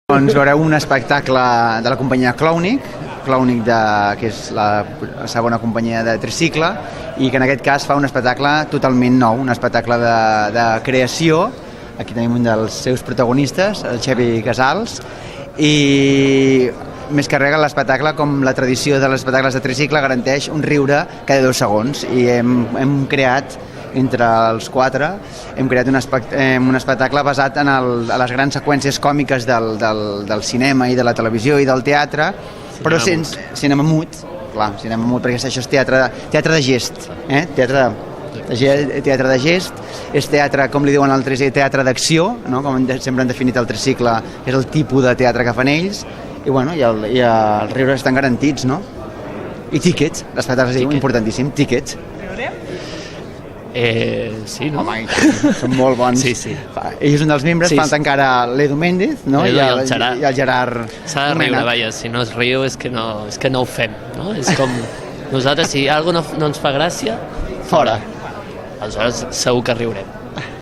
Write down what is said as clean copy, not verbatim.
Doncs veureu un espectacle de la companyia Clownic, que és la segona companyia de tricicle, i que en aquest cas fa un espectacle totalment nou, un espectacle de creació. Aquí tenim un dels seus protagonistes, el Xevi Casals, i més que res l'espectacle, com la tradició dels espectacles de tricicle, garanteix un riure cada 2 segons, i hem creat entre els 4, hem creat un espectacle basat en les grans seqüències còmiques del cinema i de la televisió i del teatre, però sense cinema mut, clar, cinema mut, perquè això és teatre de gest, teatre de gest, és teatre, com li diuen al tricicle, teatre d'acció, no? Com sempre han definit el tricicle, que és el tipus de teatre que fan ells, i bueno, i els riures estan garantits, no? I tíquets, l'espectacle es diu importantíssim, tíquets. Sí, no? Home, són molt bons. Sí. Ell és un dels membres, falta encara l'Edu Méndez, no? I el Gerard. S'ha de riure, vaja, si no es riu és que no ho fem, no? És com nosaltres, si alguna cosa no ens fa gràcia, fora. Aleshores segur que riurem.